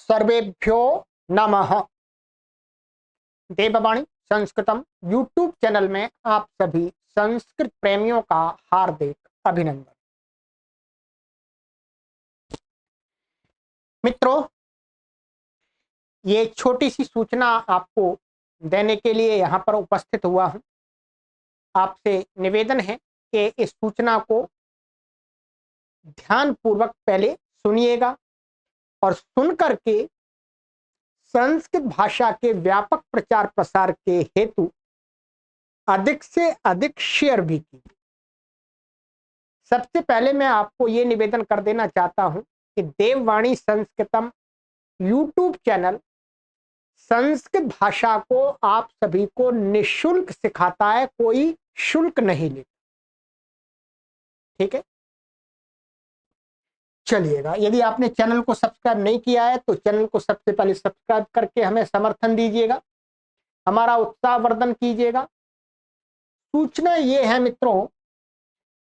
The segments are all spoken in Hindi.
सर्वेभ्यो नमः। देववाणी संस्कृतम यूट्यूब चैनल में आप सभी संस्कृत प्रेमियों का हार्दिक अभिनंदन। मित्रों, ये छोटी सी सूचना आपको देने के लिए यहाँ पर उपस्थित हुआ हूँ। आपसे निवेदन है कि इस सूचना को ध्यानपूर्वक पहले सुनिएगा और सुनकर के संस्कृत भाषा के व्यापक प्रचार प्रसार के हेतु अधिक से अधिक शेयर भी कीजिए। सबसे पहले मैं आपको ये निवेदन कर देना चाहता हूं कि देववाणी संस्कृतम यूट्यूब चैनल संस्कृत भाषा को आप सभी को निःशुल्क सिखाता है, कोई शुल्क नहीं लेता। ठीक है, चलिएगा। यदि आपने चैनल को सब्सक्राइब नहीं किया है तो चैनल को सबसे पहले सब्सक्राइब करके हमें समर्थन दीजिएगा, हमारा उत्साहवर्धन कीजिएगा। सूचना ये है मित्रों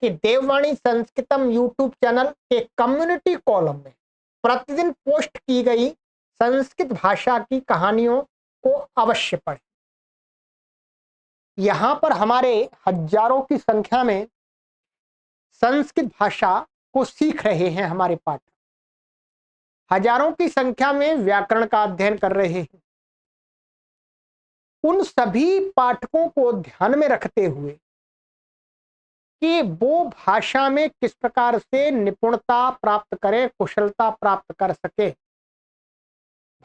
कि देववाणी संस्कृतम यूट्यूब चैनल के कम्युनिटी कॉलम में प्रतिदिन पोस्ट की गई संस्कृत भाषा की कहानियों को अवश्य पढ़ें। यहां पर हमारे हजारों की संख्या में संस्कृत भाषा को सीख रहे हैं हमारे पाठक, हजारों की संख्या में व्याकरण का अध्ययन कर रहे हैं। उन सभी पाठकों को ध्यान में रखते हुए कि वो भाषा में किस प्रकार से निपुणता प्राप्त करे, कुशलता प्राप्त कर सके,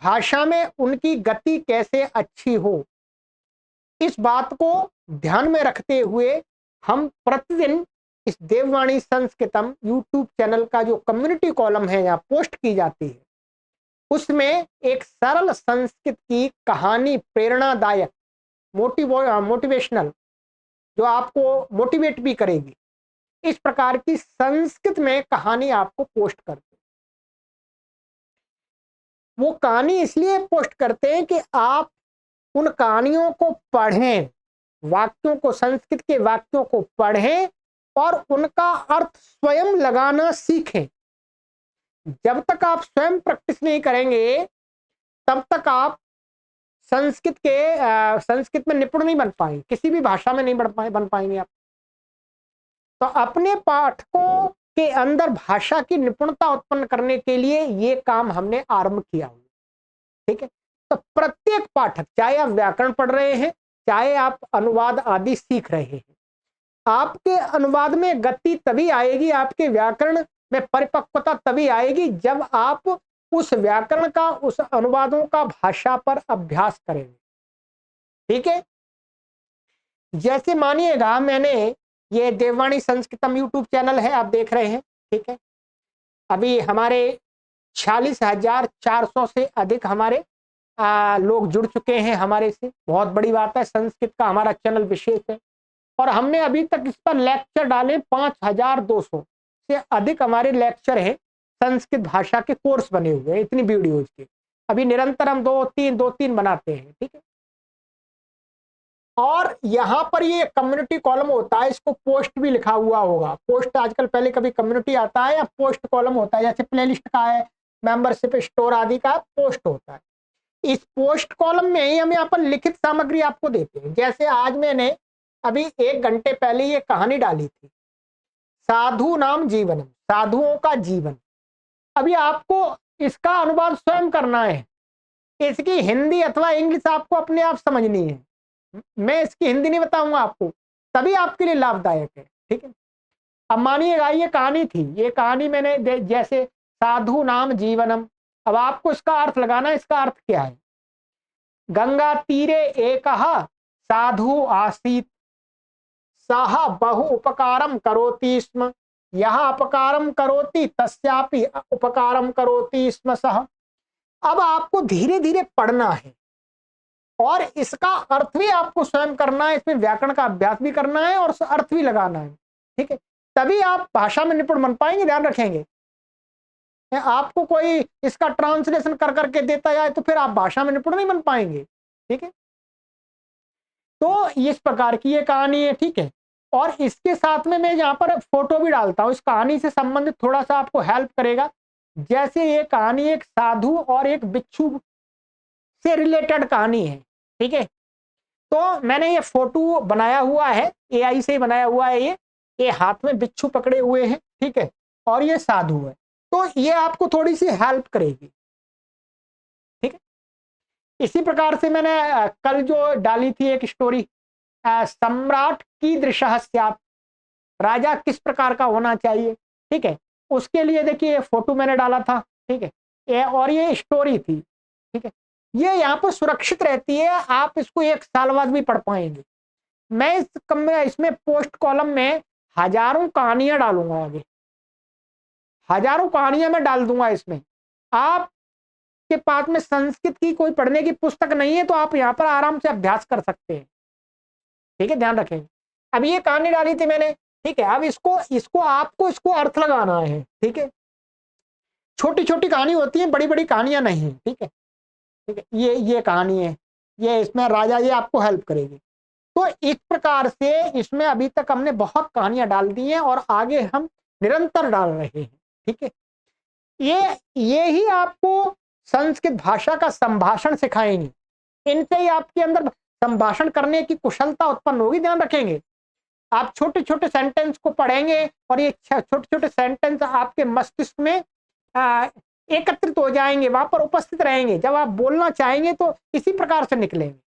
भाषा में उनकी गति कैसे अच्छी हो, इस बात को ध्यान में रखते हुए हम प्रतिदिन इस देववाणी संस्कृतम यूट्यूब चैनल का जो कम्युनिटी कॉलम है यहाँ पोस्ट की जाती है, उसमें एक सरल संस्कृत की कहानी, प्रेरणादायक, मोटिवेशनल, जो आपको मोटिवेट भी करेगी, इस प्रकार की संस्कृत में कहानी आपको पोस्ट करते हैं। वो कहानी इसलिए पोस्ट करते हैं कि आप उन कहानियों को पढ़ें, वाक्यों को, संस्कृत के वाक्यों को पढ़ें और उनका अर्थ स्वयं लगाना सीखें। जब तक आप स्वयं प्रैक्टिस नहीं करेंगे तब तक आप संस्कृत में निपुण नहीं बन पाएंगे, किसी भी भाषा में नहीं बन पाएंगे आप। तो अपने पाठकों के अंदर भाषा की निपुणता उत्पन्न करने के लिए ये काम हमने आरंभ किया हुआ। ठीक है, तो प्रत्येक पाठक, चाहे आप व्याकरण पढ़ रहे हैं, चाहे आप अनुवाद आदि सीख रहे हैं, आपके अनुवाद में गति तभी आएगी, आपके व्याकरण में परिपक्वता तभी आएगी जब आप उस व्याकरण का, उस अनुवादों का भाषा पर अभ्यास करेंगे। ठीक है, जैसे मानिएगा मैंने ये देववाणी संस्कृतम यूट्यूब चैनल है, आप देख रहे हैं। ठीक है, अभी हमारे 46,400 से अधिक हमारे लोग जुड़ चुके हैं हमारे से। बहुत बड़ी बात है, संस्कृत का हमारा चैनल विशेष है और हमने अभी तक इस पर लेक्चर डाले 5,200 से अधिक हमारे लेक्चर हैं, संस्कृत भाषा के कोर्स बने हुए हैं, इतनी वीडियोज के। अभी निरंतर हम दो तीन बनाते हैं। ठीक है, और यहाँ पर ये कम्युनिटी कॉलम होता है, इसको पोस्ट भी लिखा हुआ होगा। पोस्ट आजकल, पहले कभी कम्युनिटी आता है या पोस्ट कॉलम होता है, जैसे प्लेलिस्ट का है, मेंबरशिप स्टोर आदि का पोस्ट होता है। इस पोस्ट कॉलम में ही हम यहाँ पर लिखित सामग्री आपको देते हैं। जैसे आज मैंने अभी 1 घंटे पहले ये कहानी डाली थी, साधु नाम जीवनम, साधुओं का जीवन। अभी आपको इसका अनुवाद स्वयं करना है, इसकी हिंदी अथवा इंग्लिश आपको अपने आप समझनी है। मैं इसकी हिंदी नहीं बताऊंगा आपको, तभी आपके लिए लाभदायक है। ठीक है, अब मानिएगा ये कहानी थी, ये कहानी मैंने जैसे साधु नाम जीवनम, अब आपको इसका अर्थ लगाना है। इसका अर्थ क्या है? गंगा तीरे एकः साधु आसीत, सः बहु उपकारम करोति स्म, यह अपकारम करोति तस्यापि उपकारम करोति स्म सः। अब आपको धीरे धीरे पढ़ना है और इसका अर्थ भी आपको स्वयं करना है, इसमें व्याकरण का अभ्यास भी करना है और अर्थ भी लगाना है। ठीक है, तभी आप भाषा में निपुण बन पाएंगे। ध्यान रखेंगे, आपको कोई इसका ट्रांसलेशन कर करके देता जाए तो फिर आप भाषा में निपुण नहीं बन पाएंगे। ठीक है, तो इस प्रकार की ये कहानी है। ठीक है, और इसके साथ में मैं यहाँ पर फोटो भी डालता हूँ, इस कहानी से संबंधित थोड़ा सा आपको हेल्प करेगा। जैसे ये कहानी एक साधु और एक बिच्छू से रिलेटेड कहानी है, ठीक है। तो मैंने ये फोटो बनाया हुआ है, एआई से बनाया हुआ है। ये हाथ में बिच्छू पकड़े हुए हैं, ठीक है, और ये साधु है। तो ये आपको थोड़ी सी हेल्प करेगी, ठीक है। इसी प्रकार से मैंने कल जो डाली थी एक स्टोरी, सम्राट की दृशः स्यात्, राजा किस प्रकार का होना चाहिए, ठीक है, उसके लिए देखिए फोटो मैंने डाला था, ठीक है, और ये स्टोरी थी, ठीक है। ये यहाँ पर सुरक्षित रहती है, आप इसको 1 साल बाद भी पढ़ पाएंगे। मैं इसमें पोस्ट कॉलम में हजारों कहानियां डालूंगा, आगे हजारों कहानियां मैं डाल दूंगा इसमें। आपके पास में संस्कृत की कोई पढ़ने की पुस्तक नहीं है तो आप यहाँ पर आराम से अभ्यास कर सकते हैं, ठीक है, ध्यान रखेंगे। अब ये कहानी डाली थी मैंने, ठीक है। अब इसको आपको इसको अर्थ लगाना है, ठीक है। छोटी छोटी कहानी होती है, बड़ी बड़ी कहानियां नहीं, ठीक है, ठीक है। ये कहानी है, ये इसमें राजा, ये आपको हेल्प करेगी। तो इस प्रकार से इसमें अभी तक हमने बहुत कहानियां डाल दी हैं और आगे हम निरंतर डाल रहे हैं, ठीक है। ये ही आपको संस्कृत भाषा का संभाषण सिखाएंगे। इनसे ही आपके अंदर संभाषण करने की कुशलता उत्पन्न होगी। ध्यान रखेंगे, आप छोटे छोटे सेंटेंस को पढ़ेंगे और ये छोटे छोटे सेंटेंस आपके मस्तिष्क में एकत्रित हो जाएंगे, वहां पर उपस्थित रहेंगे। जब आप बोलना चाहेंगे तो इसी प्रकार से निकलेंगे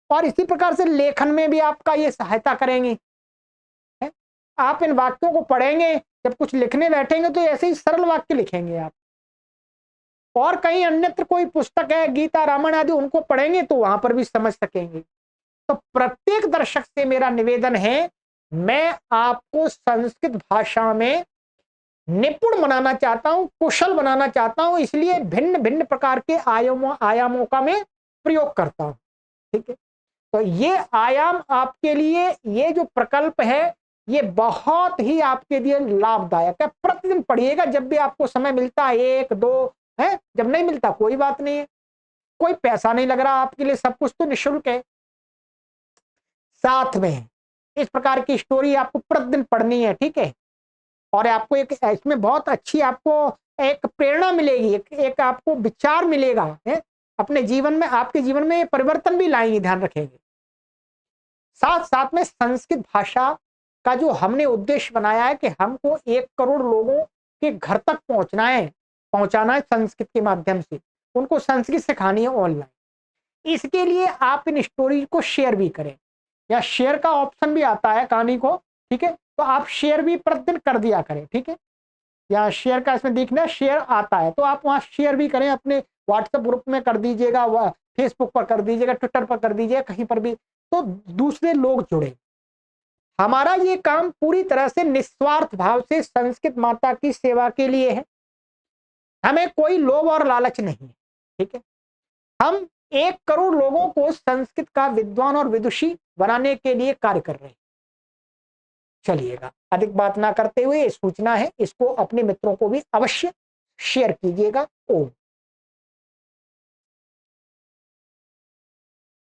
और इसी प्रकार से लेखन में भी आपका ये सहायता करेंगे। आप इन वाक्यों को पढ़ेंगे, जब कुछ लिखने बैठेंगे तो ऐसे ही सरल वाक्य लिखेंगे आप। और कहीं अन्यत्र कोई पुस्तक है, गीता रामायण आदि, उनको पढ़ेंगे तो वहां पर भी समझ सकेंगे। तो प्रत्येक दर्शक से मेरा निवेदन है, मैं आपको संस्कृत भाषा में निपुण बनाना चाहता हूं, कुशल बनाना चाहता हूं, इसलिए भिन्न भिन्न प्रकार के आयामों का मैं प्रयोग करता हूं, ठीक है। तो ये आयाम आपके लिए, ये जो प्रकल्प है, ये बहुत ही आपके लिए लाभदायक है। प्रतिदिन पढ़िएगा, जब भी आपको समय मिलता है, 1-2 है, जब नहीं मिलता कोई बात नहीं है, कोई पैसा नहीं लग रहा आपके लिए, सब कुछ तो निःशुल्क है। साथ में इस प्रकार की स्टोरी आपको प्रतिदिन पढ़नी है, ठीक है। और आपको एक इसमें बहुत अच्छी आपको एक प्रेरणा मिलेगी, एक आपको विचार मिलेगा, है अपने जीवन में, आपके जीवन में परिवर्तन भी लाएंगे। ध्यान रखेंगे। साथ साथ में संस्कृत भाषा का जो हमने उद्देश्य बनाया है कि हमको 1 करोड़ लोगों के घर तक पहुंचाना है संस्कृत के माध्यम से, उनको संस्कृत सिखानी है ऑनलाइन। इसके लिए आप इन स्टोरी को शेयर भी करें, या शेयर का ऑप्शन भी आता है कहानी को, ठीक है, तो आप शेयर भी प्रतिदिन कर दिया करें, ठीक है। या शेयर का इसमें देखना, शेयर आता है तो आप वहां शेयर भी करें, अपने व्हाट्सएप ग्रुप में कर दीजिएगा, फेसबुक पर कर दीजिएगा, ट्विटर पर कर दीजिएगा, कहीं पर भी, तो दूसरे लोग जुड़े। हमारा ये काम पूरी तरह से निस्वार्थ भाव से संस्कृत माता की सेवा के लिए है। हमें कोई लोभ और लालच नहीं है, ठीक है। हम 1 करोड़ लोगों को संस्कृत का विद्वान और विदुषी बनाने के लिए कार्य कर रहे हैं। चलिएगा, अधिक बात ना करते हुए, सूचना है, इसको अपने मित्रों को भी अवश्य शेयर कीजिएगा। ओम।